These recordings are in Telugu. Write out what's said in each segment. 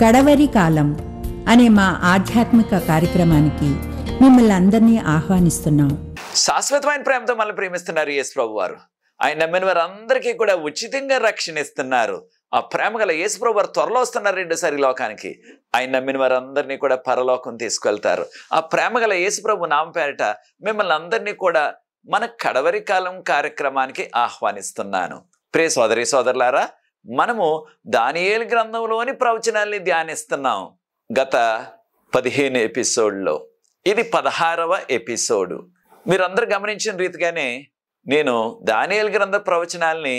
కడవరి కాలం అనే మా ఆధ్యాత్మిక కార్యక్రమానికి మిమ్మల్ని అందరినీ ఆహ్వానిస్తున్నాం. శాశ్వతమైన ప్రేమతో మనల్ని ప్రేమిస్తున్నారు యేసు ప్రభు వారు. ఆయన నమ్మిన వారందరికీ కూడా ఉచితంగా రక్షణ ఇస్తున్నారు. ఆ ప్రేమ గల యేసు ప్రభు వారు త్వరలో వస్తున్నారు రెండోసారి లోకానికి. ఆయన నమ్మిన వారందరినీ కూడా పరలోకం తీసుకెళ్తారు. ఆ ప్రేమ గల యేసు ప్రభు నామ పేరిట మిమ్మల్ని అందరినీ కూడా మన కడవరి కాలం కార్యక్రమానికి ఆహ్వానిస్తున్నాను. ప్రియ సోదరి సోదరులారా, మనము దానియేలు గ్రంథంలోని ప్రవచనాల్ని ధ్యానిస్తున్నాం. గత 15 ఎపిసోడ్లో ఇది 16వ ఎపిసోడు. మీరందరూ గమనించిన రీతిగానే నేను దానియేలు గ్రంథ ప్రవచనాల్ని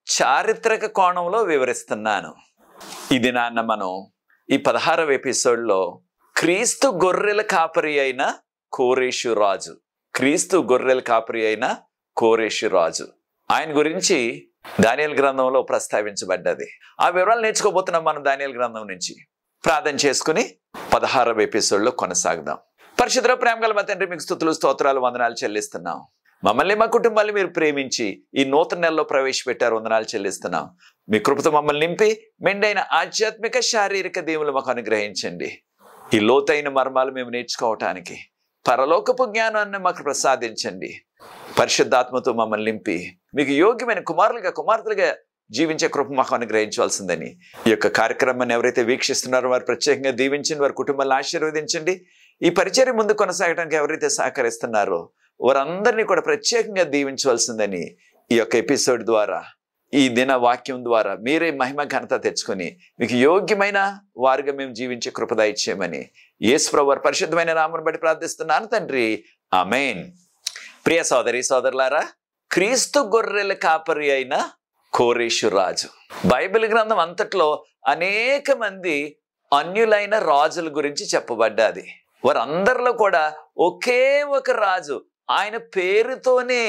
చారిత్రక కోణంలో వివరిస్తున్నాను. ఇది మనం ఈ 16వ ఎపిసోడ్లో క్రీస్తు గొర్రెల కాపరి అయిన కోరేషు రాజు, క్రీస్తు గొర్రెల కాపరి అయిన కోరేషు రాజు ఆయన గురించి దానియేలు గ్రంథంలో ప్రస్తావించబడ్డది. ఆ వివరాలు నేర్చుకోబోతున్నాం మనం దానియేలు గ్రంథం నుంచి. ప్రార్థన చేసుకుని 16వ ఎపిసోడ్లో కొనసాగుదాం. పరిశుద్ధ ప్రేమ గల మా తండ్రి, మీకు స్తుతులు స్తోత్రాలు వందనాలు చెల్లిస్తున్నాం. మమ్మల్ని మా కుటుంబాన్ని మీరు ప్రేమించి ఈ నూతన నెలలో ప్రవేశపెట్టారు. వందనాలు చెల్లిస్తున్నాం. మీ కృపతో మమ్మల్ని నింపి మెండైన ఆధ్యాత్మిక శారీరక దీవులు మాకు అనుగ్రహించండి. ఈ లోతైన మర్మాలు మేము నేర్చుకోవటానికి పరలోకపు జ్ఞానాన్ని మాకు ప్రసాదించండి. పరిశుద్ధాత్మతో మమ్మల్ని నింపి మీకు యోగ్యమైన కుమారులుగా కుమార్తెలుగా జీవించే కృప మాకు అనుగ్రహించవలసిందని ఈ యొక్క కార్యక్రమాన్ని ఎవరైతే వీక్షిస్తున్నారో వారు ప్రత్యేకంగా దీవించండి. వారి కుటుంబాలను ఆశీర్వదించండి. ఈ పరిచర్య ముందు కొనసాగడానికి ఎవరైతే సహకరిస్తున్నారో వారందరినీ కూడా ప్రత్యేకంగా దీవించవలసిందని ఈ యొక్క ఎపిసోడ్ ద్వారా, ఈ దిన వాక్యం ద్వారా మీరే మహిమ ఘనత తెచ్చుకొని మీకు యోగ్యమైన వారుగా మేము జీవించే కృప దయచేయమని యేసు ప్రభువు వారి పరిశుద్ధమైన నామమును బట్టి ప్రార్థిస్తున్నాను తండ్రి, ఆమేన్. ప్రియ సోదరి సోదరులారా, క్రీస్తు గొర్రెల కాపరి అయిన కోరేషు రాజు. బైబిల్ గ్రంథం అంతట్లో అనేక మంది అన్యులైన రాజుల గురించి చెప్పబడ్డది. వారందరిలో కూడా ఒకే ఒక రాజు ఆయన పేరుతోనే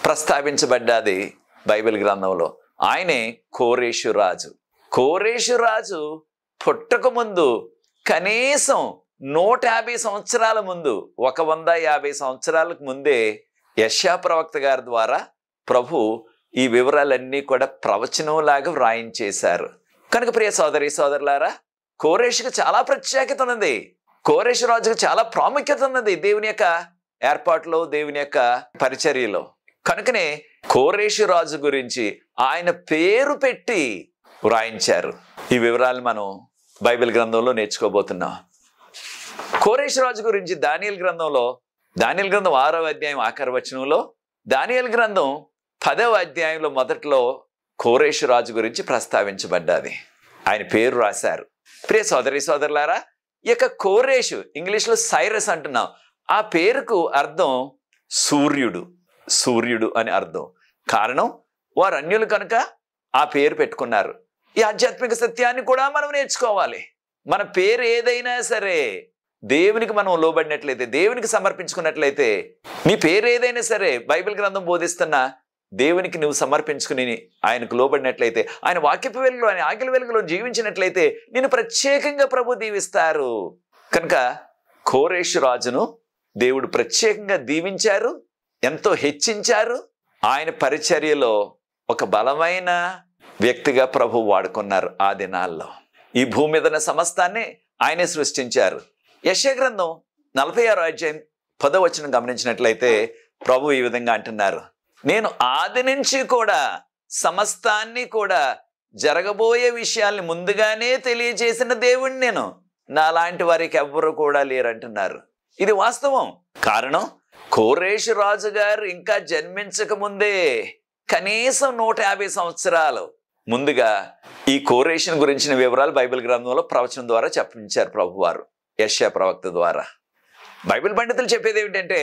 ప్రస్తావించబడ్డది బైబిల్ గ్రంథంలో. ఆయనే కోరేషు రాజు. కోరేషు రాజు పుట్టక ముందు కనీసం 150 సంవత్సరాల ముందు, 150 సంవత్సరాలకు ముందే యెషయా ప్రవక్త గారి ద్వారా ప్రభు ఈ వివరాలన్నీ కూడా ప్రవచనంలాగా వ్రాయించేశారు. కనుక ప్రియ సోదరి సోదరులారా, కోరేషుకు చాలా ప్రత్యేకత ఉన్నది. కోరేషు రాజుకు చాలా ప్రాముఖ్యత ఉన్నది దేవుని యొక్క ఏర్పాటులో, దేవుని యొక్క పరిచర్యలో. కనుకనే కోరేషు రాజు గురించి ఆయన పేరు పెట్టి వ్రాయించారు. ఈ వివరాలు మనం బైబిల్ గ్రంథంలో నేర్చుకోబోతున్నాం. కోరేషు రాజు గురించి దానియేలు గ్రంథంలో, దానియేలు గ్రంథం 6వ అధ్యాయం ఆఖరి వచనంలో, దానియేలు గ్రంథం 10వ అధ్యాయంలో మొదట్లో కోరేషు రాజు గురించి ప్రస్తావించబడ్డది. ఆయన పేరు రాశారు. ప్రియ సోదరి సోదరులారా, ఈ యొక్క కోరేషు, ఇంగ్లీష్లో సైరస్ అంటున్నాం. ఆ పేరుకు అర్థం సూర్యుడు, సూర్యుడు అని అర్థం. కారణం వారు అన్యులు కనుక ఆ పేరు పెట్టుకున్నారు. ఈ ఆధ్యాత్మిక సత్యాన్ని కూడా మనం నేర్చుకోవాలి. మన పేరు ఏదైనా సరే దేవునికి మనం లోబడినట్లయితే, దేవునికి సమర్పించుకున్నట్లయితే, నీ పేరు ఏదైనా సరే బైబిల్ గ్రంథం బోధిస్తున్న దేవునికి నువ్వు సమర్పించుకుని ఆయనకు లోబడినట్లయితే, ఆయన వాక్యపు వెలుగులో, ఆయన ఆకలి వెలుగులో జీవించినట్లయితే నిన్ను ప్రత్యేకంగా ప్రభు దీవిస్తారు. కనుక కోరేషు రాజును దేవుడు ప్రత్యేకంగా దీవించారు, ఎంతో హెచ్చించారు. ఆయన పరిచర్యలో ఒక బలమైన వ్యక్తిగా ప్రభు వాడుకున్నారు. ఆ దినాల్లో ఈ భూమి మీద సమస్తాన్ని ఆయనే సృష్టించారు. యెషయా గ్రంథం 46వ అధ్యాయం 10వ వచనం గమనించినట్లయితే ప్రభు ఈ విధంగా అంటున్నారు, నేను ఆది నుంచి కూడా సమస్తాన్ని కూడా జరగబోయే విషయాల్ని ముందుగానే తెలియజేసిన దేవుణ్ణి నేను, నాలాంటి వారికి ఎవ్వరు కూడా లేరంటున్నారు. ఇది వాస్తవం. కారణం కోరేషు రాజు గారు ఇంకా జన్మించక ముందే కనీసం 150 సంవత్సరాలు ముందుగా ఈ కోరేషుని గురించిన వివరాలు బైబిల్ గ్రంథంలో ప్రవచనం ద్వారా చెప్పించారు ప్రభువారు యెషయా ప్రవక్త ద్వారా. బైబిల్ పండితులు చెప్పేది ఏమిటంటే,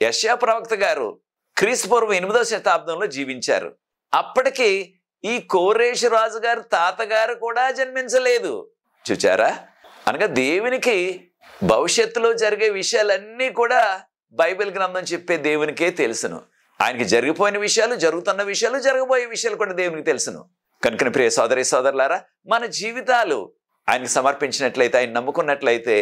యెషయా ప్రవక్త గారు క్రీస్తు పూర్వం 8వ శతాబ్దంలో జీవించారు. అప్పటికి ఈ కోరేషు రాజు గారు తాతగారు కూడా జన్మించలేదు. చూచారా? అనగా దేవునికి భవిష్యత్తులో జరిగే విషయాలన్నీ కూడా బైబిల్ గ్రంథం చెప్పే దేవునికే తెలుసును. ఆయనకి జరిగిపోయిన విషయాలు, జరుగుతున్న విషయాలు, జరగబోయే విషయాలు కూడా దేవునికి తెలుసును. కనుక ప్రియ సోదరి సోదరులారా, మన జీవితాలు ఆయనకి సమర్పించినట్లయితే, ఆయన నమ్ముకున్నట్లయితే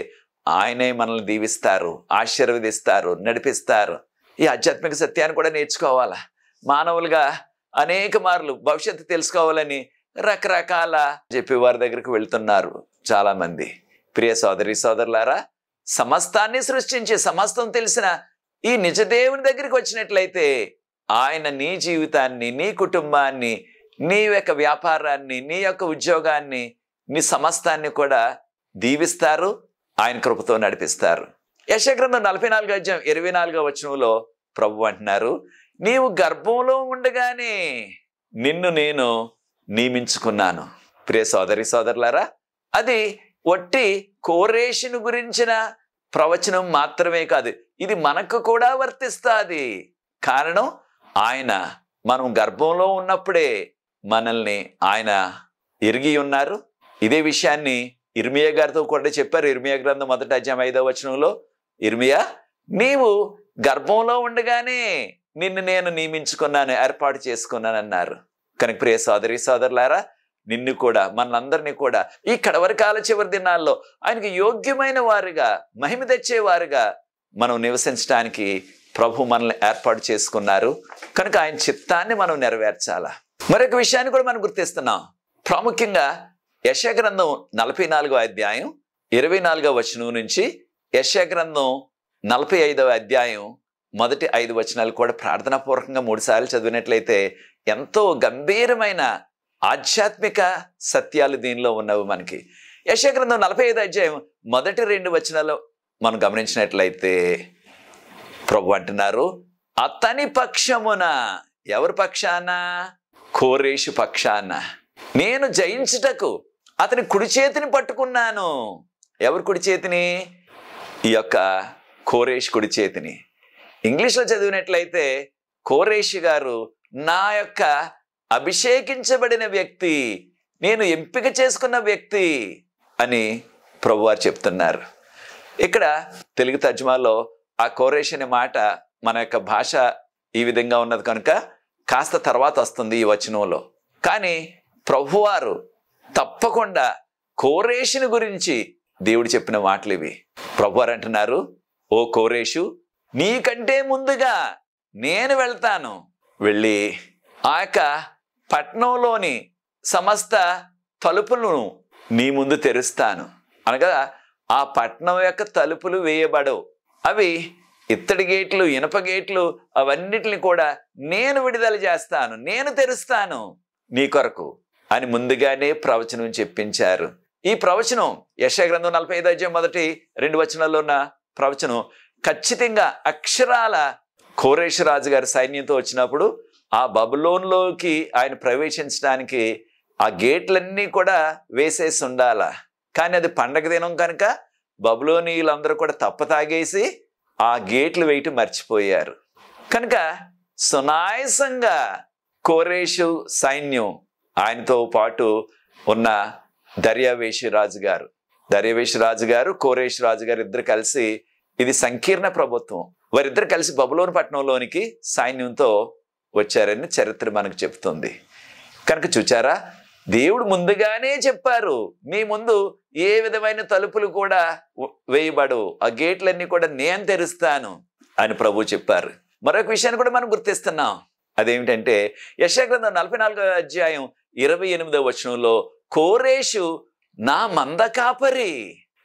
ఆయనే మనల్ని దీవిస్తారు, ఆశీర్వదిస్తారు, నడిపిస్తారు. ఈ ఆధ్యాత్మిక సత్యాన్ని కూడా నేర్చుకోవాలా. మానవులుగా అనేక మార్లు భవిష్యత్తు తెలుసుకోవాలని రకరకాల చెప్పేవారి దగ్గరికి వెళ్తున్నారు చాలా మంది. ప్రియ సోదరి సోదరులారా, సమస్తాన్ని సృష్టించి సమస్తం తెలిసిన ఈ నిజ దేవుని దగ్గరికి వచ్చినట్లయితే ఆయన నీ జీవితాన్ని, నీ కుటుంబాన్ని, నీ యొక్క వ్యాపారాన్ని, నీ యొక్క ఉద్యోగాన్ని, నీ సమస్తాన్ని కూడా దీవిస్తారు, ఆయన కృపతో నడిపిస్తారు. యెషయా గ్రంథం 44:24 ప్రభు అంటున్నారు, నీవు గర్భంలో ఉండగానే నిన్ను నేను నియమించుకున్నాను. ప్రియ సోదరి సోదరులారా, అది ఒట్టి కోరేషుని గురించిన ప్రవచనం మాత్రమే కాదు, ఇది మనకు కూడా వర్తిస్తుంది. కారణం, ఆయన మనం గర్భంలో ఉన్నప్పుడే మనల్ని ఆయన ఎరిగి ఉన్నారు. ఇదే విషయాన్ని ఇర్మియా గారితో కూడా చెప్పారు. ఇర్మియా గ్రంథం 1:5 ఇర్మియా, నీవు గర్భంలో ఉండగానే నిన్ను నేను నియమించుకున్నాను, ఏర్పాటు చేసుకున్నాను అన్నారు. కనుక ప్రియ సోదరి సోదరులారా, నిన్ను కూడా మనందరినీ కూడా ఈ కడవరి కాల చివరి దినాల్లో ఆయనకి యోగ్యమైన వారుగా, మహిమ తెచ్చేవారుగా మనం నివసించడానికి ప్రభు మనల్ని ఏర్పాటు చేసుకున్నారు. కనుక ఆయన చిత్తాన్ని మనం నెరవేర్చాలా. మరొక విషయాన్ని కూడా మనం గుర్తిస్తున్నాం. ప్రాముఖ్యంగా యెషయా గ్రంథం 44:24 నుంచి యెషయా గ్రంథం 45 మొదటి 5 వచనాలు కూడా ప్రార్థనాపూర్వకంగా 3 సార్లు చదివినట్లయితే ఎంతో గంభీరమైన ఆధ్యాత్మిక సత్యాలు దీనిలో ఉన్నవి మనకి. యెషయా గ్రంథం 45 మొదటి 2 వచనాలు మనం గమనించినట్లయితే ప్రభు అంటున్నారు, అతని పక్షమున, ఎవరి పక్షాన? కోరేషు పక్షాన నేను జయించుటకు అతని కుడి చేతిని పట్టుకున్నాను. ఎవరి కుడి చేతిని? ఈ యొక్క కోరేషు కుడి చేతిని. ఇంగ్లీష్లో చదివినట్లయితే కోరేషు గారు నా యొక్క అభిషేకించబడిన వ్యక్తి, నేను ఎంపిక చేసుకున్న వ్యక్తి అని ప్రభువారు చెప్తున్నారు. ఇక్కడ తెలుగు తర్జుమాలో ఆ కోరేషు అనే మాట మన యొక్క భాష ఈ విధంగా ఉన్నది కనుక కాస్త తర్వాత వస్తుంది ఈ వచనంలో. కానీ ప్రభువారు తప్పకుండా కోరేషుని గురించి దేవుడు చెప్పిన మాటలు ఇవి. ప్రభువారు అంటున్నారు, ఓ కోరేషు, నీకంటే ముందుగా నేను వెళ్తాను, వెళ్ళి ఆ యొక్క పట్టణంలోని సమస్త తలుపులను నీ ముందు తెరుస్తాను. అనగా ఆ పట్టణం యొక్క తలుపులు వేయబడవు, అవి ఇత్తడి గేట్లు, ఇనప గేట్లు, అవన్నిటిని కూడా నేను విడుదల చేస్తాను, నేను తెరుస్తాను నీ కొరకు అని ముందుగానే ప్రవచనం చెప్పించారు. ఈ ప్రవచనం యెషయా గ్రంథం 45 మొదటి 2 వచనాల్లో ఉన్న ప్రవచనం ఖచ్చితంగా అక్షరాల కోరేషు రాజు గారి సైన్యంతో వచ్చినప్పుడు ఆ బబులోన్లోకి ఆయన ప్రవేశించడానికి ఆ గేట్లన్నీ కూడా వేసేసి ఉండాల. కానీ అది పండగ దినం కనుక బబులోనీయులందరూ కూడా తప్పతాగేసి ఆ గేట్లు వేయటం మర్చిపోయారు. కనుక సునాయాసంగా కోరేషు సైన్యం, ఆయనతో పాటు ఉన్న దర్యావేషు రాజు గారు కోరేషు రాజు గారు ఇద్దరు కలిసి, ఇది సంకీర్ణ ప్రభుత్వం, వారిద్దరు కలిసి బబులోను పట్టణంలోనికి సైన్యంతో వచ్చారని చరిత్ర మనకు చెప్తుంది. కనుక చూచారా, దేవుడు ముందుగానే చెప్పారు, మీ ముందు ఏ విధమైన తలుపులు కూడా వేయబడవు, ఆ గేట్లన్నీ కూడా నేను తెరుస్తాను అని ప్రభు చెప్పారు. మరొక విషయాన్ని కూడా మనం గుర్తిస్తున్నాం. అదేమిటంటే యెషయా గ్రంథం 44:28 కోరేషు నా మంద కాపరి,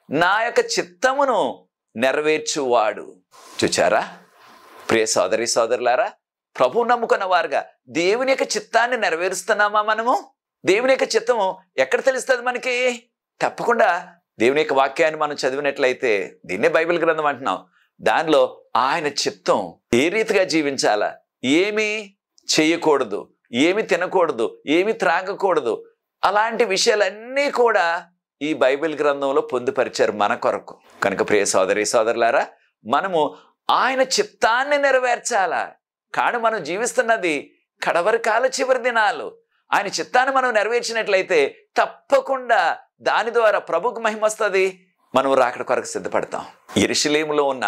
నా యొక్క చిత్తమును నెరవేర్చువాడు. చూచారా ప్రియ సోదరి సోదరులారా, ప్రభు నమ్ముకున్న వారుగా దేవుని యొక్క చిత్తాన్ని నెరవేరుస్తున్నామా మనము? దేవుని యొక్క చిత్తము ఎక్కడ తెలుస్తుంది మనకి? తప్పకుండా దేవుని యొక్క వాక్యాన్ని మనం చదివినట్లయితే, దీన్నే బైబిల్ గ్రంథం అంటున్నాం, దానిలో ఆయన చిత్తం ఏ రీతిగా జీవించాలా, ఏమి చేయకూడదు, ఏమి తినకూడదు, ఏమి త్రాగకూడదు, అలాంటి విషయాలన్నీ కూడా ఈ బైబిల్ గ్రంథంలో పొందుపరిచారు మన కొరకు. కనుక ప్రియ సోదరి సోదరులారా, మనము ఆయన చిత్తాన్ని నెరవేర్చాలా. కాను మనం జీవిస్తున్నది కడవరి కాల చివరి దినాలు. ఆయన చిత్తాన్ని మనం నెరవేర్చినట్లయితే తప్పకుండా దాని ద్వారా ప్రభుకు మహిమ వస్తుంది, మనం రాకడ కొరకు సిద్ధపడతాం. యెరూషలేములో ఉన్న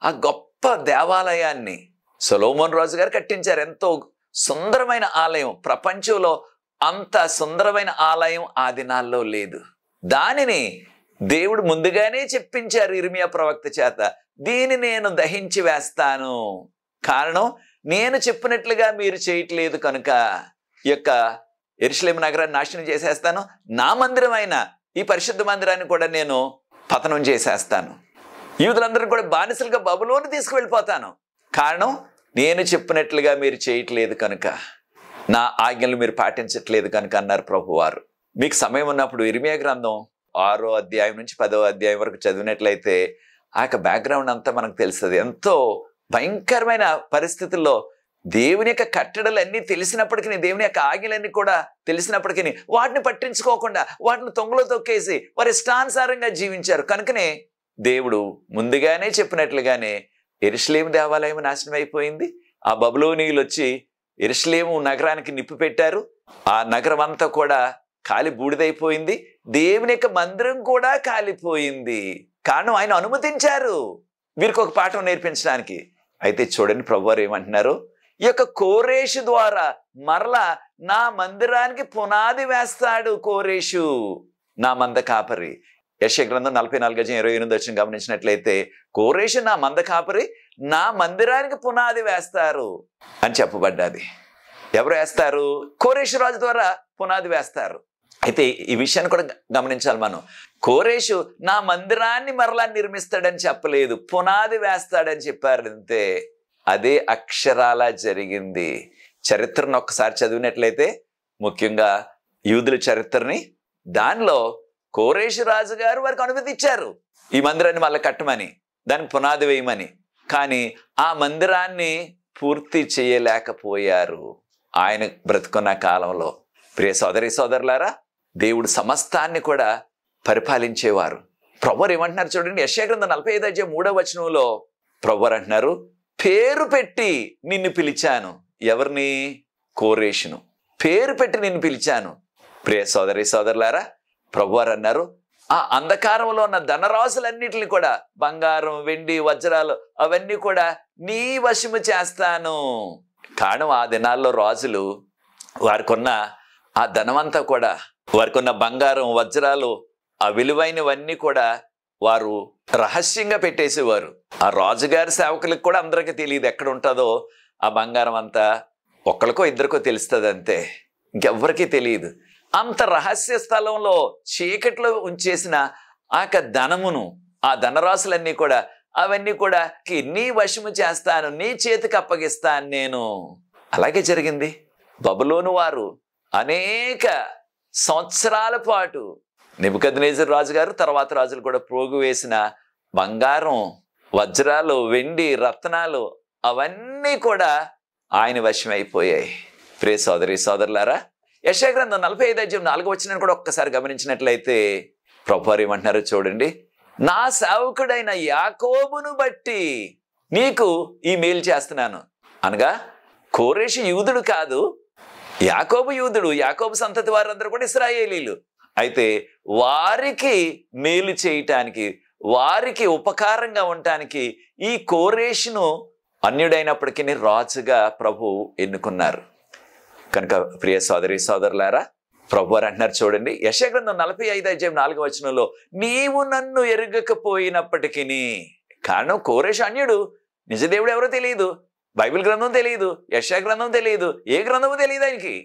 ఆ గొప్ప దేవాలయాన్ని సొలొమోను రాజు గారు కట్టించారు. ఎంతో సుందరమైన ఆలయం, ప్రపంచంలో అంత సుందరమైన ఆలయం ఆ దినాల్లో లేదు. దానిని దేవుడు ముందుగానే చెప్పించారు ఇర్మియా ప్రవక్త చేత, దీన్ని నేను దహించి వేస్తాను, కారణం నేను చెప్పినట్లుగా మీరు చేయట్లేదు కనుక ఈ యొక్క యెరూషలేము నగరాన్ని నాశనం చేసేస్తాను, నా మందిరమైన ఈ పరిశుద్ధ మందిరాన్ని కూడా నేను పతనం చేసేస్తాను, యూదులందరూ కూడా బానిసలుగా బబులోను తీసుకువెళ్ళిపోతాను. కారణం, నేను చెప్పినట్లుగా మీరు చేయట్లేదు కనుక, నా ఆజ్ఞలు మీరు పాటించట్లేదు కనుక అన్నారు ప్రభువారు. మీకు సమయం ఉన్నప్పుడు ఇర్మియా గ్రంథం 6వ అధ్యాయం నుంచి 10వ అధ్యాయం వరకు చదివినట్లయితే ఆ యొక్క బ్యాక్గ్రౌండ్ అంతా మనకు తెలుస్తుంది. ఎంతో భయంకరమైన పరిస్థితుల్లో దేవుని యొక్క కట్టడలన్నీ తెలిసినప్పటికీ, దేవుని యొక్క ఆజ్ఞలన్నీ కూడా తెలిసినప్పటికీ వాటిని పట్టించుకోకుండా వాటిని తొంగలో తొక్కేసి వారి ఇష్టానుసారంగా జీవించారు. కనుకనే దేవుడు ముందుగానే చెప్పినట్లుగానే యెరూషలేము దేవాలయం నాశనం అయిపోయింది. ఆ బబులోనీయులు వచ్చి యెరూషలేము నగరానికి నిప్పు పెట్టారు. ఆ నగరం అంతా కూడా కాలి బూడిదైపోయింది. దేవుని యొక్క మందిరం కూడా కాలిపోయింది. కారణం, ఆయన అనుమతించారు వీరికి ఒక పాఠం నేర్పించడానికి. అయితే చూడండి ప్రభువారు ఏమంటున్నారు, ఈ యొక్క కోరేషు ద్వారా మరలా నా మందిరానికి పునాది వేస్తాడు కోరేషు, నా మంద కాపరి. యెషయా గ్రంథం 44:28 గమనించినట్లయితే కోరేషు నా మంద కాపరి, నా మందిరానికి పునాది వేస్తారు అని చెప్పబడ్డది. ఎవరు వేస్తారు? కోరేషు రాజు ద్వారా పునాది వేస్తారు. అయితే ఈ విషయాన్ని కూడా గమనించాలి మనం. కోరేషు నా మందిరాన్ని మరలా నిర్మిస్తాడని చెప్పలేదు, పునాది వేస్తాడని చెప్పారు అంతే. అదే అక్షరాలా జరిగింది. చరిత్రను ఒక్కసారి చదివినట్లయితే, ముఖ్యంగా యూదుల చరిత్రని, దానిలో కోరేషు రాజు గారు వారికి అనుమతి ఇచ్చారు ఈ మందిరాన్ని మళ్ళీ కట్టమని, దానికి పునాది వేయమని. కానీ ఆ మందిరాన్ని పూర్తి చేయలేకపోయారు ఆయన బ్రతుకున్న కాలంలో. ప్రియ సోదరి సోదరులారా, దేవుడు సమస్తాన్ని కూడా పరిపాలించేవారు. ప్రభువారు ఏమంటున్నారు చూడండి, యెషయా గ్రంథం 45:3 ప్రభువారు అంటున్నారు, పేరు పెట్టి నిన్ను పిలిచాను. ఎవరిని? కోరేషును పేరు పెట్టి నిన్ను పిలిచాను. ప్రియ సోదరి సోదరులారా, ప్రభువారు అన్నారు, ఆ అంధకారంలో ఉన్న ధనరాశులన్నిటిని కూడా, బంగారం, వెండి, వజ్రాలు అవన్నీ కూడా నీ వశము చేస్తాను. కారణం, ఆ దినాల్లో రాజులు వారికున్న ఆ ధనమంతా కూడా, వారికున్న బంగారం, వజ్రాలు, ఆ విలువైనవన్నీ కూడా వారు రహస్యంగా పెట్టేసేవారు. ఆ రాజుగారి సేవకులకు కూడా అందరికీ తెలియదు ఎక్కడ ఉంటుందో ఆ బంగారం అంతా. ఒక్కరికో ఇద్దరికో తెలుస్తుంది అంతే, ఇంకెవ్వరికీ తెలియదు. అంత రహస్య స్థలంలో చీకట్లో ఉంచేసిన ఆ ధనమును, ఆ ధనరాశులన్నీ కూడా, అవన్నీ కూడా నీ వశము చేస్తాను, నీ చేతికి అప్పగిస్తాను నేను. అలాగే జరిగింది. బబులోను వారు అనేక సంవత్సరాల పాటు నెబుకద్నెజరు రాజు గారు, తర్వాత రాజులు కూడా పోగు వేసిన బంగారం, వజ్రాలు, వెండి, రత్నాలు అవన్నీ కూడా ఆయన వశమైపోయాయి. ప్రియ సోదరి సోదరులారా, యెషయా గ్రంథం 45:4 కూడా ఒక్కసారి గమనించినట్లయితే ప్రభువారు ఏమంటున్నారో చూడండి, నా సేవకుడైన యాకోబును బట్టి నీకు ఈ మేలు చేస్తున్నాను. అనగా కోరేషు యూదుడు కాదు, యాకోబు యూదుడు. యాకోబు సంతతి వారందరూ కూడా ఇశ్రాయేలీలు. అయితే వారికి మేలు చేయటానికి, వారికి ఉపకారంగా ఉండటానికి ఈ కోరేషును అన్యుడైనప్పటికీ రాజుగా ప్రభు ఎన్నుకున్నారు. కనుక ప్రియ సోదరి సోదరులారా, ప్రభువారు అంటున్నారు చూడండి, యెషయా గ్రంథం 45:4 నీవు నన్ను ఎరుగకపోయినప్పటికీ. కారణం, కోరేషు అన్యుడు, నిజదేవుడు ఎవరో తెలియదు, బైబిల్ గ్రంథం తెలియదు, యెషయా గ్రంథం తెలియదు, ఏ గ్రంథము తెలియదు ఆయనకి.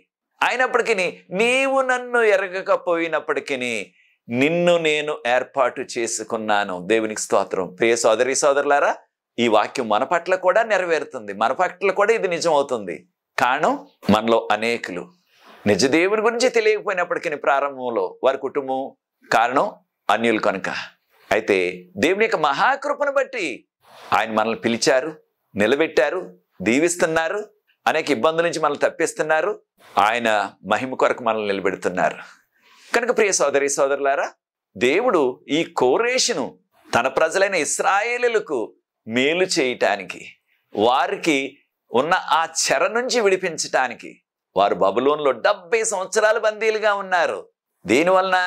అయినప్పటికీ నీవు నన్ను ఎరగకపోయినప్పటికీ నిన్ను నేను ఏర్పాటు చేసుకున్నాను. దేవునికి స్తోత్రం. ప్రియ సోదరి సోదరులారా, ఈ వాక్యం మన పట్ల కూడా నెరవేరుతుంది, మన పట్ల కూడా ఇది నిజం అవుతుంది. కారణం, మనలో అనేకులు నిజ దేవుని గురించి తెలియకపోయినప్పటికీ ప్రారంభంలో వారి కుటుంబం కారణం అన్యులు కనుక. అయితే దేవుని యొక్క మహాకృపను బట్టి ఆయన మనల్ని పిలిచారు, నిలబెట్టారు, దీవిస్తున్నారు, అనేక ఇబ్బందుల నుంచి మనల్ని తప్పిస్తున్నారు, ఆయన మహిమ కొరకు మనల్ని నిలబెడుతున్నారు. కనుక ప్రియ సోదరి సోదరులారా, దేవుడు ఈ కోరేషును తన ప్రజలైన ఇశ్రాయేలులకు మేలు చేయటానికి, వారికి ఉన్న ఆ చెర నుంచి విడిపించటానికి, వారు బబులోనులో 70 సంవత్సరాలు బందీలుగా ఉన్నారు. దీనివలన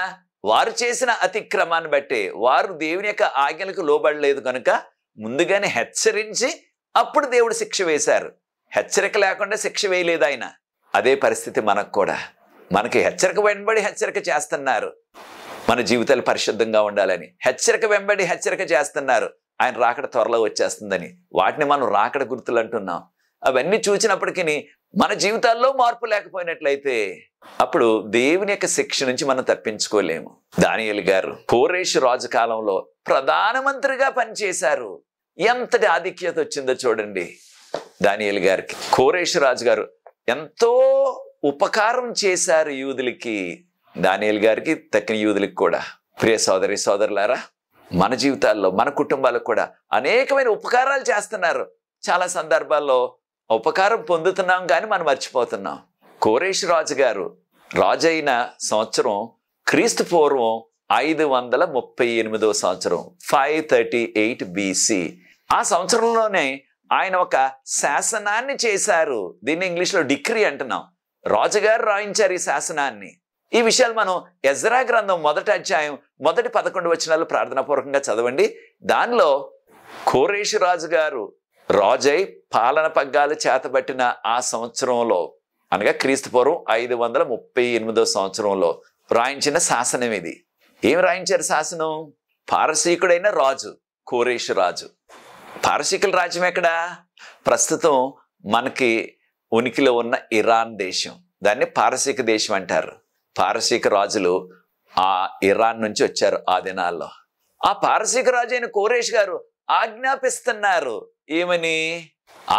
వారు చేసిన అతిక్రమాన్ని బట్టి, వారు దేవుని యొక్క ఆజ్ఞలకు లోబడలేదు కనుక ముందుగానే హెచ్చరించి అప్పుడు దేవుడు శిక్ష వేశారు. హెచ్చరిక లేకుండా శిక్ష వేయలేదు ఆయన. అదే పరిస్థితి మనకు కూడా. మనకి హెచ్చరిక వెంబడి హెచ్చరిక చేస్తున్నారు, మన జీవితాలు పరిశుద్ధంగా ఉండాలని. హెచ్చరిక వెంబడి హెచ్చరిక చేస్తున్నారు, ఆయన రాకడ త్వరలో వచ్చేస్తుందని. వాటిని మనం రాకడ గుర్తులు అంటున్నాం. అవన్నీ చూసినప్పటికీ మన జీవితాల్లో మార్పు లేకపోయినట్లయితే అప్పుడు దేవుని యొక్క శిక్ష నుంచి మనం తప్పించుకోలేము. దానియేలు గారు కోరేషు రాజు కాలంలో ప్రధానమంత్రిగా పనిచేశారు. ఎంతటి ఆధిక్యత వచ్చిందో చూడండి దానియేలు గారికి. కోరేషు రాజు గారు ఎంతో ఉపకారం చేశారు యూదులకి. దానియేలు గారికి తక్కిన యూదులకి కూడా. ప్రియ సోదరి సోదరులారా, మన జీవితాల్లో మన కుటుంబాలకు కూడా అనేకమైన ఉపకారాలు చేస్తున్నారు. చాలా సందర్భాల్లో ఉపకారం పొందుతున్నాం కానీ మనం మర్చిపోతున్నాం. కోరేషు రాజు గారు రాజు అయిన సంవత్సరం క్రీస్తు పూర్వం 538 సంవత్సరం 538 BC. ఆ సంవత్సరంలోనే ఆయన ఒక శాసనాన్ని చేశారు. దీన్ని ఇంగ్లీష్లో డిక్రీ అంటున్నాం. రాజుగారు రాయించారు ఈ శాసనాన్ని. ఈ విషయాలు మనం ఎజ్రా గ్రంథం 1వ అధ్యాయం 11 వచనాలు ప్రార్థనాపూర్వకంగా చదవండి. దానిలో కోరేషు రాజు గారు రాజై పాలన పగ్గాలు చేతబట్టిన ఆ సంవత్సరంలో, అనగా క్రీస్తు పూర్వం 538 సంవత్సరంలో రాయించిన శాసనం ఇది. ఏం రాయించారు శాసనం? పారసీకుడైన రాజు కోరేషు రాజు. పారసీకుల రాజ్యం ఎక్కడా? ప్రస్తుతం మనకి ఉనికిలో ఉన్న ఇరాన్ దేశం. దాన్ని పారసీక దేశం అంటారు. పారసీక రాజులు ఆ ఇరాన్ నుంచి వచ్చారు ఆ దినాల్లో. ఆ పారసీక రాజు అయిన కోరేషు గారు ఆజ్ఞాపిస్తున్నారు. ఏమని?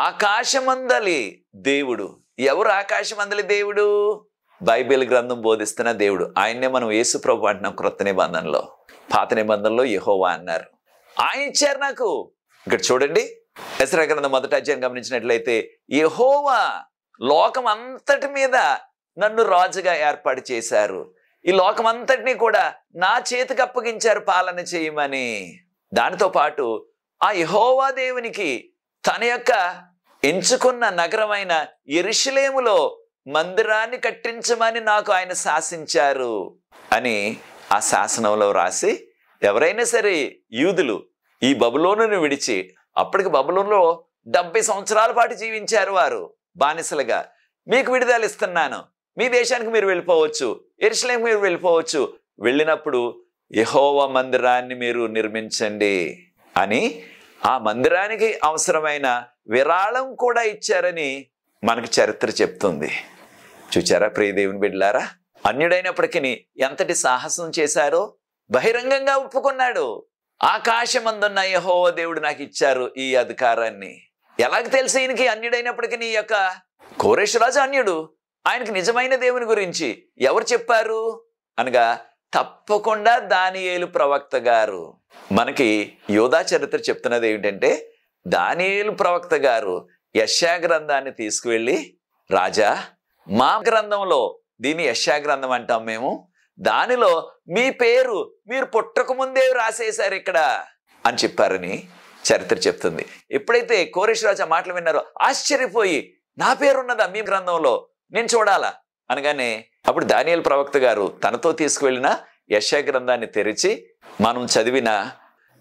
ఆకాశమందలి దేవుడు. ఎవరు ఆకాశమందలి దేవుడు? బైబిల్ గ్రంథం బోధిస్తున్న దేవుడు. ఆయన్నే మనం యేసు ప్రభు అంటున్నాం క్రొత్త నిబంధనలో. పాత నిబంధనలో యెహోవా అన్నారు. ఆయన ఇచ్చారు నాకు. ఇక్కడ చూడండి, ఎజ్రా గ్రంథం 1వ అధ్యాయం గమనించినట్లయితే, యెహోవా లోకం అంతటి మీద నన్ను రాజుగా ఏర్పాటు చేశారు. ఈ లోకం అంతటినీ కూడా నా చేతికి అప్పగించారు పాలన చేయమని. దానితో పాటు ఆ యెహోవా దేవునికి తన యొక్క ఎంచుకున్న నగరమైన యెరూషలేములో మందిరాన్ని కట్టించమని నాకు ఆయన శాసించారు అని ఆ శాసనంలో రాసి, ఎవరైనా సరే యూదులు ఈ బబులోనును విడిచి, అప్పటికి బబులోనులో 70 సంవత్సరాల పాటు జీవించారు వారు బానిసలుగా, మీకు విడుదల ఇస్తున్నాను, మీ దేశానికి మీరు వెళ్ళిపోవచ్చు, యెరూషలేముకి మీరు వెళ్ళిపోవచ్చు, వెళ్ళినప్పుడు యెహోవా మందిరాన్ని మీరు నిర్మించండి అని ఆ మందిరానికి అవసరమైన విరాళం కూడా ఇచ్చారని మనకు చరిత్ర చెప్తుంది. చూచారా ప్రియ దేవుని బిడ్డలారా? అన్యుడైనప్పటికీ ఎంతటి సాహసం చేశారో బహిరంగంగా ఒప్పుకున్నాడు. ఆకాశమందున్న యెహోవా దేవుడు నాకు ఇచ్చారు ఈ అధికారాన్ని. ఎలాగ తెలిసి ఈయనకి అన్యుడైనప్పటికీ ఈ యొక్క కోరేషు రాజు అన్యుడు, ఆయనకి నిజమైన దేవుని గురించి ఎవరు చెప్పారు అనగా తప్పకుండా దానియేలు ప్రవక్త గారు. మనకి యోధా చరిత్ర చెప్తున్నది ఏమిటంటే, దానియేలు ప్రవక్త గారు యెషయా గ్రంథాన్ని తీసుకువెళ్ళి, రాజా మా గ్రంథంలో, దీన్ని యెషయా గ్రంథం అంటాం మేము, దానిలో మీ పేరు మీరు పుట్టక ముందే రాసేశారు ఇక్కడ అని చెప్పారని చరిత్ర చెప్తుంది. ఎప్పుడైతే కోరేషు రాజు ఆ మాటలు విన్నారో ఆశ్చర్యపోయి, నా పేరున్నదా మీ గ్రంథంలో, నేను చూడాలా అనగానే అప్పుడు దానియేలు ప్రవక్త గారు తనతో తీసుకువెళ్ళిన యెషయా గ్రంథాన్ని తెరిచి, మనం చదివిన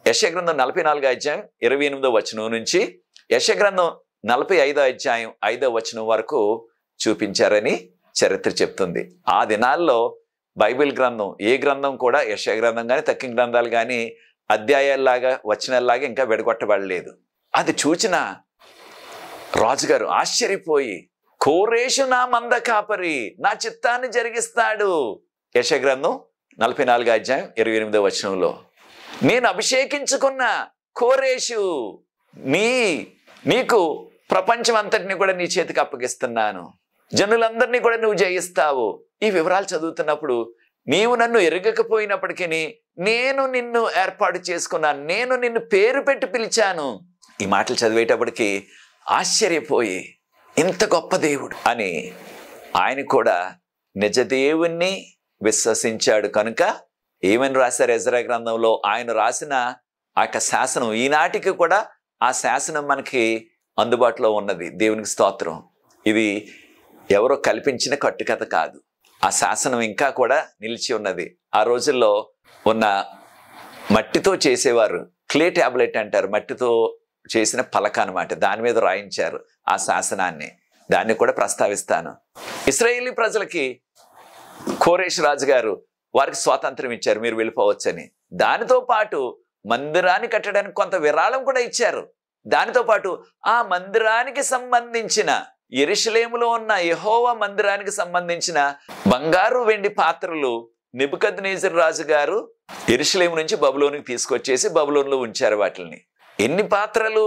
యెషయా గ్రంథం 44వ అధ్యాయం 28వ వచనం నుంచి యెషయా గ్రంథం 45వ అధ్యాయం 5వ వచనం వరకు చూపించారని చరిత్ర చెప్తుంది. ఆ దినాల్లో బైబిల్ గ్రంథం, ఏ గ్రంథం కూడా యెషయా గ్రంథం కానీ తక్కిన గ్రంథాలు కానీ అధ్యాయాల్లాగా వచనాల్లాగా ఇంకా విడగొట్టబడలేదు. అది చూచిన రాజుగారు ఆశ్చర్యపోయి, కోరేషు నా మంద కాపరి, నా చిత్తాన్ని జరిగిస్తాడు. యెషయా గ్రంథం 44వ అధ్యాయం 28వ వచనంలో, నేను అభిషేకించుకున్న కోరేషు, నీకు ప్రపంచం అంతటిని కూడా నీ చేతికి అప్పగిస్తున్నాను, జనులందరినీ కూడా నువ్వు జయిస్తావు. ఈ వివరాలు చదువుతున్నప్పుడు, నీవు నన్ను ఎరగకపోయినప్పటికీ నేను నిన్ను ఏర్పాటు చేసుకున్నాను, నేను నిన్ను పేరు పెట్టి పిలిచాను. ఈ మాటలు చదివేటప్పటికి ఆశ్చర్యపోయి, ఇంత గొప్ప దేవుడు అని ఆయన కూడా నిజ దేవుణ్ణి విశ్వసించాడు. కనుక ఏమని రాశారు ఎజ్రా గ్రంథంలో? ఆయన రాసిన ఆ యొక్క శాసనం ఈనాటికి కూడా ఆ శాసనం మనకి అందుబాటులో ఉన్నది. దేవునికి స్తోత్రం. ఇది ఎవరో కల్పించిన కట్టుకథ కాదు. ఆ శాసనం ఇంకా కూడా నిలిచి ఉన్నది. ఆ రోజుల్లో ఉన్న మట్టితో చేసేవారు, క్లే టాబ్లెట్ అంటారు, మట్టితో చేసిన పలక అన్నమాట. దాని మీద రాయించారు ఆ శాసనాన్ని. దాన్ని కూడా ప్రస్తావిస్తాను. ఇశ్రాయేలీ ప్రజలకి కోరేషు రాజు గారు వారికి స్వాతంత్రం ఇచ్చారు, మీరు వెళ్ళిపోవచ్చని. దానితో పాటు మందిరాన్ని కట్టడానికి కొంత విరాళం కూడా ఇచ్చారు. దానితో పాటు ఆ మందిరానికి సంబంధించిన యెరూషలేములో ఉన్న యెహోవా మందిరానికి సంబంధించిన బంగారు వెండి పాత్రలు నెబుకద్నెజరు రాజు గారు యెరూషలేము నుంచి బబులోనికి తీసుకొచ్చేసి బబులోనులో ఉంచారు వాటిని. ఎన్ని పాత్రలు?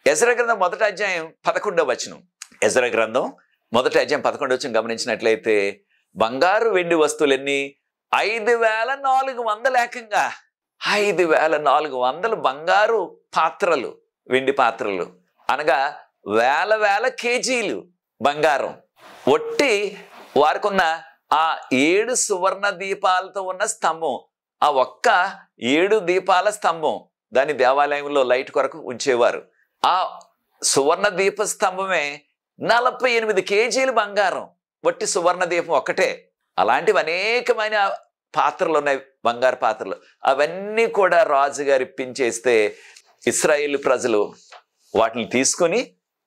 ఎజ్రా గ్రంథం 1వ అధ్యాయం 11వ వచనం. ఎజ్రా గ్రంథం 1వ అధ్యాయం 11వ వచనం గమనించినట్లయితే బంగారు వెండి వస్తువులన్నీ 5400, ఏకంగా 5400 బంగారు పాత్రలు, వెండి పాత్రలు, అనగా వేల కేజీలు బంగారం. ఒట్టి వారికున్న ఆ 7 సువర్ణ దీపాలతో ఉన్న స్తంభం, ఆ ఒక్క 7 దీపాల స్తంభం దాని దేవాలయంలో లైట్ కొరకు ఉంచేవారు. ఆ సువర్ణ దీప స్తంభమే 48 కేజీలు బంగారం, ఒట్టి సువర్ణ దీపం ఒక్కటే. అలాంటివి అనేకమైన పాత్రలు ఉన్నాయి, బంగారు పాత్రలు. అవన్నీ కూడా రాజుగారు ఇప్పించేస్తే ఇశ్రాయేలు ప్రజలు వాటిని తీసుకొని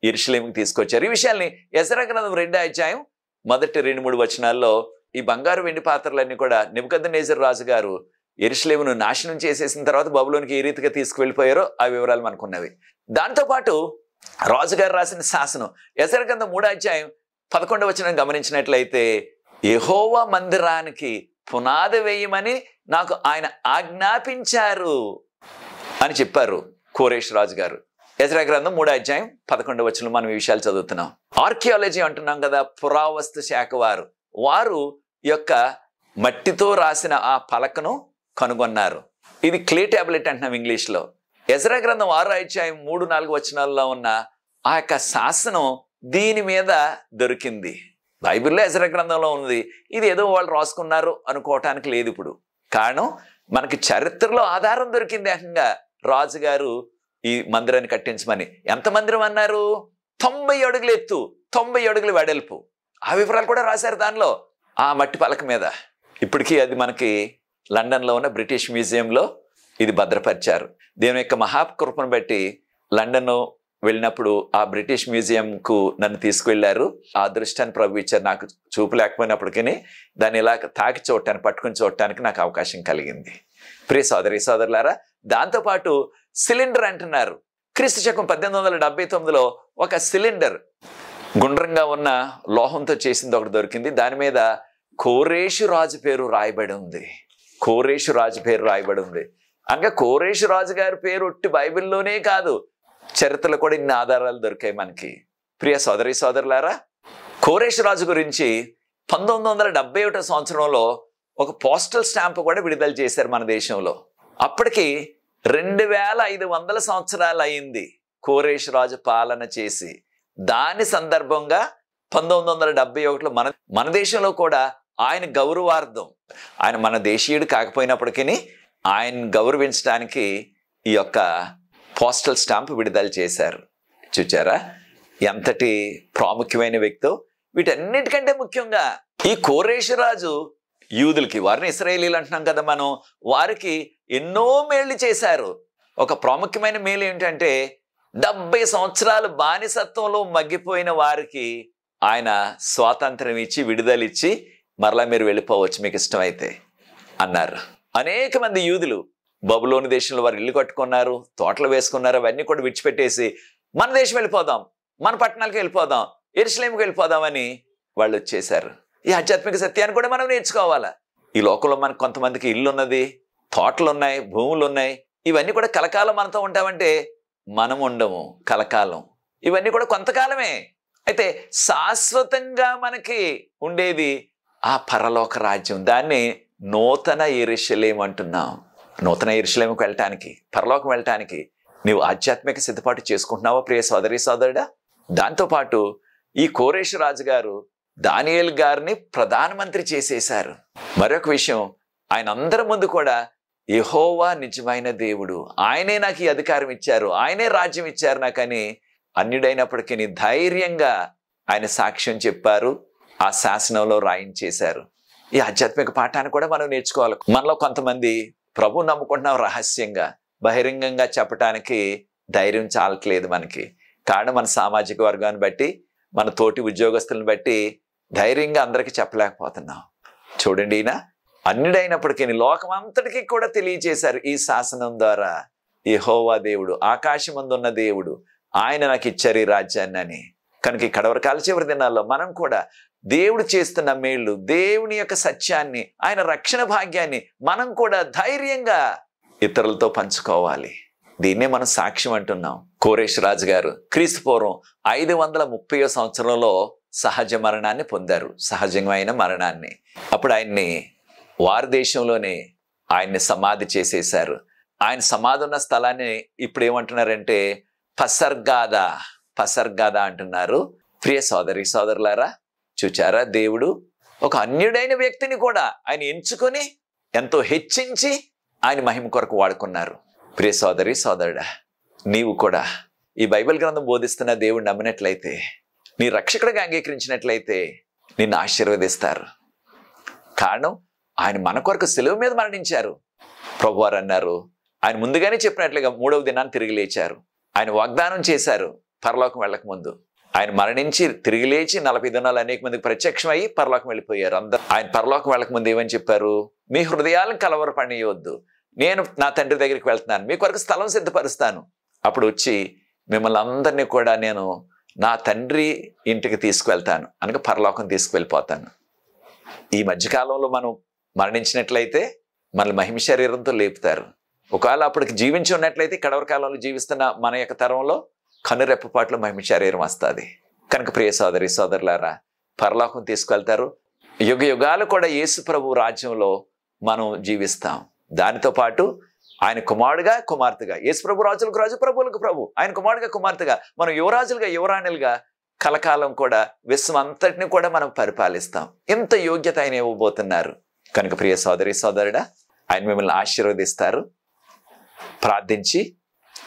యెరూషలేముకి తీసుకొచ్చారు. ఈ విషయాల్ని ఎజ్రా గ్రంథం 2వ అధ్యాయం మొదటి 2-3 వచనాల్లో ఈ బంగారు వెండి పాత్రలన్నీ కూడా నెబుకద్నెజరు రాజు గారు యెరూషలేమును నాశనం చేసేసిన తర్వాత బబులోనికి ఏ రీతిగా తీసుకువెళ్ళిపోయారో ఆ వివరాలు మనకున్నవి. దాంతోపాటు రాజుగారు రాసిన శాసనం ఎజ్రా గ్రంథం 3వ అధ్యాయం 11వ వచనం గమనించినట్లయితే యెహోవా మందిరానికి పునాది వేయమని నాకు ఆయన ఆజ్ఞాపించారు అని చెప్పారు కోరేషు రాజు గారు. ఎజ్రా గ్రంథం 3వ అధ్యాయం 11వ వచనం మనం ఈ విషయాలు చదువుతున్నాం. ఆర్కియాలజీ అంటున్నాం కదా, పురావస్తు శాఖ వారు యొక్క మట్టితో రాసిన ఆ పలకను కనుగొన్నారు. ఇది క్లే టాబ్లెట్ అంటున్నాం ఇంగ్లీష్లో. ఎజ్రా గ్రంథం 6వ అధ్యాయం 3-4 వచనాల్లో ఉన్న ఆ యొక్క శాసనం దీని మీద దొరికింది. బైబిల్లో ఎజ్రా గ్రంథంలో ఉంది. ఇది ఏదో వాళ్ళు రాసుకున్నారు అనుకోవటానికి లేదు. ఇప్పుడు కారణం మనకి చరిత్రలో ఆధారం దొరికింది. ఏకంగా రాజుగారు ఈ మందిరాన్ని కట్టించమని. ఎంత మందిరం అన్నారు? 90 అడుగులు ఎత్తు, 90 అడుగులు వెడల్పు. ఆ వివరాలు కూడా రాశారు దానిలో, ఆ మట్టి పలక మీద. ఇప్పటికీ అది మనకి లండన్లో ఉన్న బ్రిటిష్ మ్యూజియంలో ఇది భద్రపరిచారు. దేవుని యొక్క మహాకృపను బట్టి లండన్ వెళ్ళినప్పుడు ఆ బ్రిటిష్ మ్యూజియంకు నన్ను తీసుకువెళ్ళారు. ఆ అదృష్టాన్ని ప్రభు ఇచ్చారు. నాకు చూపు లేకపోయినప్పటికీ దాన్ని ఇలా తాకి చూడటానికి, పట్టుకుని చూడటానికి నాకు అవకాశం కలిగింది. ప్రియ సోదరి సోదరులారా, దాంతోపాటు సిలిండర్ అంటున్నారు. క్రీస్తు శకం 1879లో ఒక సిలిండర్ గుండ్రంగా ఉన్న లోహంతో చేసింది ఒకటి దొరికింది. దాని మీద కోరేషు రాజు పేరు రాయబడి ఉంది. కోరేషు రాజు పేరు రాయబడి ఉంది. అనగా కోరేషు రాజు గారి పేరు ఒట్టి బైబిల్లోనే కాదు, చరిత్రలో కూడా ఇన్ని ఆధారాలు దొరికాయి మనకి. ప్రియ సోదరి సోదరులారా, కోరేషు రాజు గురించి 1971 సంవత్సరంలో ఒక పోస్టల్ స్టాంప్ కూడా విడుదల చేశారు మన దేశంలో. అప్పటికి 2500 సంవత్సరాలు అయింది కోరేషు రాజు పాలన చేసి. దాని సందర్భంగా 1971లో మన దేశంలో కూడా ఆయన గౌరవార్థం, ఆయన మన దేశీయుడు కాకపోయినప్పటికీ ఆయన గౌరవించడానికి ఈ యొక్క పోస్టల్ స్టాంప్ విడుదల చేశారు. చూచారా ఎంతటి ప్రాముఖ్యమైన వ్యక్తో. వీటన్నిటికంటే ముఖ్యంగా ఈ కోరేషు రాజు యూదులకి, వారిని ఇశ్రాయేలీలు అంటున్నాం కదా మనం, వారికి ఎన్నో మేళ్లు చేశారు. ఒక ప్రాముఖ్యమైన మేలు ఏంటంటే 70 సంవత్సరాలు బానిసత్వంలో మగ్గిపోయిన వారికి ఆయన స్వాతంత్రం ఇచ్చి, విడుదలిచ్చి, మరలా మీరు వెళ్ళిపోవచ్చు మీకు ఇష్టమైతే అన్నారు. అనేక మంది యూదులు బబులోని దేశంలో వారు ఇల్లు కట్టుకున్నారు, తోటలు వేసుకున్నారు. అవన్నీ కూడా విడిచిపెట్టేసి మన దేశం వెళ్ళిపోదాం, మన పట్టణాలకు వెళ్ళిపోదాం, యెరూషలేముకి వెళ్ళిపోదామని వాళ్ళు వచ్చేసారు. ఈ ఆధ్యాత్మిక సత్యాన్ని కూడా మనం నేర్చుకోవాలా. ఈ లోకంలో మనకు కొంతమందికి ఇల్లు ఉన్నది, తోటలు ఉన్నాయి, భూములు ఉన్నాయి. ఇవన్నీ కూడా కలకాలం మనతో ఉంటామంటే మనం ఉండము కలకాలం. ఇవన్నీ కూడా కొంతకాలమే. అయితే శాశ్వతంగా మనకి ఉండేది ఆ పరలోక రాజ్యం. దాన్ని నూతన యెరూషలేము అంటున్నాం. నూతన యెరూషలేముకు వెళ్ళటానికి, పరలోకం వెళ్ళటానికి నీవు ఆధ్యాత్మిక సిద్ధపాటు చేసుకుంటున్నావా ప్రియ సోదరి సోదరుడా? దాంతోపాటు ఈ కోరేషు రాజు గారు దానియేలు గారిని ప్రధానమంత్రి చేసేశారు. మరొక విషయం, ఆయన అందరి ముందు కూడా యెహోవా నిజమైన దేవుడు, ఆయనే నాకు ఈ అధికారం ఇచ్చారు, ఆయనే రాజ్యం ఇచ్చారు నాకని అన్యుడైనప్పటికీ ధైర్యంగా ఆయన సాక్ష్యం చెప్పారు. ఆ శాసనంలో రాయించేశారు. ఈ ఆధ్యాత్మిక పాఠాన్ని కూడా మనం నేర్చుకోవాలి. మనలో కొంతమంది ప్రభు నమ్ముకుంటున్నాం రహస్యంగా, బహిరంగంగా చెప్పటానికి ధైర్యం చాలట్లేదు మనకి. కారణం మన సామాజిక వర్గాన్ని బట్టి, మన తోటి ఉద్యోగస్తులను బట్టి ధైర్యంగా అందరికీ చెప్పలేకపోతున్నాం. చూడండి, ఈయన అన్యుడైనప్పటికీ లోకం అంతటికీ కూడా తెలియజేశారు ఈ శాసనం ద్వారా. యెహోవా దేవుడు, ఆకాశమందున్న దేవుడు, ఆయన నాకు ఇచ్చారు ఈ రాజ్యాన్ని అని. కనుక ఈ కడవరకాల చివరి దినాల్లో మనం కూడా దేవుడు చేస్తున్న మేళ్ళు, దేవుని యొక్క సత్యాన్ని, ఆయన రక్షణ భాగ్యాన్ని మనం కూడా ధైర్యంగా ఇతరులతో పంచుకోవాలి. దీన్నే మనం సాక్ష్యం అంటున్నాం. కోరేష్ రాజు గారు క్రీస్తు పూర్వం 530వ సంవత్సరంలో సహజ మరణాన్ని పొందారు, సహజమైన మరణాన్ని. అప్పుడు ఆయన్ని వారి దేశంలోనే ఆయన్ని సమాధి చేసేశారు. ఆయన సమాధి ఉన్న స్థలాన్ని ఇప్పుడు ఏమంటున్నారంటే పసర్గాదా అంటున్నారు. ప్రియ సోదరి సోదరులారా, చూచారా, దేవుడు ఒక అన్యుడైన వ్యక్తిని కూడా ఆయన ఎంచుకొని ఎంతో హెచ్చించి ఆయన మహిమ కొరకు వాడుకున్నారు. ప్రియ సోదరి సోదరుడా, నీవు కూడా ఈ బైబిల్ గ్రంథం బోధిస్తున్న దేవుడు నమ్మినట్లయితే, నీ రక్షకుడిగా అంగీకరించినట్లయితే నిన్ను ఆశీర్వదిస్తారు. కారణం ఆయన మన కొరకు సిలువ మీద మరణించారు. ప్రభువారు అన్నారు, ఆయన ముందుగానే చెప్పినట్లుగా 3వ దినాన్ని తిరిగి లేచారు. ఆయన వాగ్దానం చేశారు పరలోకం వెళ్ళక ముందు. ఆయన మరణించి తిరిగి లేచి 40 దినాలు అనేక మందికి ప్రత్యక్షమై పరలోకం వెళ్ళిపోయారు. అందరూ ఆయన పరలోకం వెళ్ళక ముందు ఏమని చెప్పారు? మీ హృదయాలను కలవరపడనియవద్దు, నేను నా తండ్రి దగ్గరికి వెళ్తున్నాను, మీ కొరకు స్థలం సిద్ధపరుస్తాను, అప్పుడు వచ్చి మిమ్మల్ని అందరినీ కూడా నేను నా తండ్రి ఇంటికి తీసుకువెళ్తాను, అనగా పరలోకం తీసుకువెళ్ళిపోతాను. ఈ మధ్యకాలంలో మనం మరణించినట్లయితే మనల్ని మహిమ శరీరంతో లేపుతారు. ఒకవేళ అప్పటికి జీవించి ఉన్నట్లయితే కడవరి కాలంలో జీవిస్తున్న మన యొక్క తరంలో కనురెప్పపాట్లో మహిమ శరీరం వస్తుంది. కనుక ప్రియ సోదరి సోదరులారా, పరలోకం తీసుకెళ్తారు. యుగ యుగాలు కూడా యేసు ప్రభు రాజ్యంలో మనం జీవిస్తాం. దానితో పాటు ఆయన కుమారుడుగా కుమార్తెగా, యేసు ప్రభు రాజులకు రాజు, ప్రభువులకు ప్రభు, ఆయన కుమారుడుగా కుమార్తెగా, మనం యువరాజులుగా యువరాణులుగా కలకాలం కూడా విశ్వం అంతటిని కూడా మనం పరిపాలిస్తాం. ఎంత యోగ్యత ఆయన ఇవ్వబోతున్నారు. కనుక ప్రియ సోదరి సోదరుడా, ఆయన మిమ్మల్ని ఆశీర్వదిస్తారు. ప్రార్థించి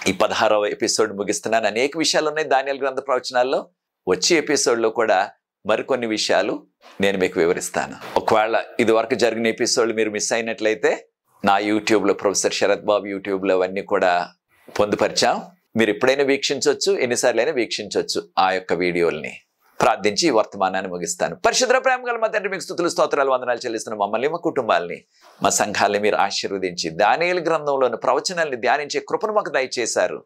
ఈ 16వ ఎపిసోడ్ ముగిస్తున్నాను. అనేక విషయాలు ఉన్నాయి దానియేలు గ్రంథ ప్రవచనాల్లో. వచ్చే ఎపిసోడ్లో కూడా మరికొన్ని విషయాలు నేను మీకు వివరిస్తాను. ఒకవేళ ఇదివరకు జరిగిన ఎపిసోడ్లు మీరు మిస్ అయినట్లయితే నా యూట్యూబ్లో, ప్రొఫెసర్ శరత్ బాబు యూట్యూబ్లో అవన్నీ కూడా పొందుపరిచాం. మీరు ఎప్పుడైనా వీక్షించవచ్చు, ఎన్నిసార్లైనా వీక్షించవచ్చు ఆ యొక్క వీడియోల్ని. ప్రార్థించి ఈ వర్తమానాన్ని ముగిస్తాను. పరిశుద్ధ ప్రేమ గల మా తండ్రి, మీకు స్తుతులు స్తోత్రాలు వందనాలు చెల్లిస్తున్న మమ్మల్ని, మా కుటుంబాలని, మా సంఘాలని మీరు ఆశీర్వదించి దానియేలు గ్రంథంలోని ప్రవచనాల్ని ధ్యానించే కృపను మాకు దయచేశారు.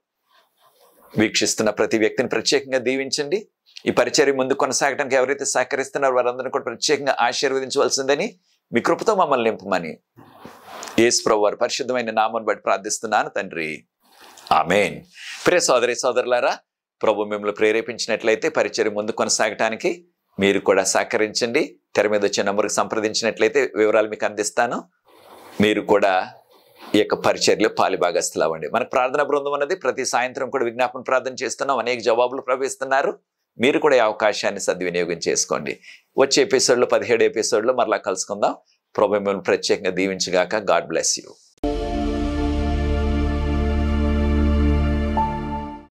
వీక్షిస్తున్న ప్రతి వ్యక్తిని ప్రత్యేకంగా దీవించండి. ఈ పరిచర్య ముందు కొనసాగడానికి ఎవరైతే సహకరిస్తున్నారో వారందరినీ కూడా ప్రత్యేకంగా ఆశీర్వదించవలసిందని మీ కృపతో మమ్మల్ని నింపమని యేసు ప్రభువు వారి పరిశుద్ధమైన నామమును బట్టి ప్రార్థిస్తున్నాను తండ్రి, ఆమేన్. ప్రియ సోదరి సోదరులారా, ప్రభు మిమ్మల్ని ప్రేరేపించినట్లయితే పరిచర్య ముందు కొనసాగటానికి మీరు కూడా సహకరించండి. తెర మీద వచ్చే నంబర్కి సంప్రదించినట్లయితే వివరాలు మీకు అందిస్తాను. మీరు కూడా ఈ యొక్క పరిచర్యలో పాలిభాగస్తులు అవ్వండి. మనకు ప్రార్థన బృందం ఉన్నది. ప్రతి సాయంత్రం కూడా విజ్ఞాపన ప్రార్థన చేస్తున్నాం. అనేక జవాబులు ప్రవేశిస్తున్నారు. మీరు కూడా ఈ అవకాశాన్ని సద్వినియోగం చేసుకోండి. వచ్చే ఎపిసోడ్లో 17 ఎపిసోడ్లో మరలా కలుసుకుందాం. ప్రభు మిమ్మల్ని ప్రత్యేకంగా దీవించుగాక. God bless you.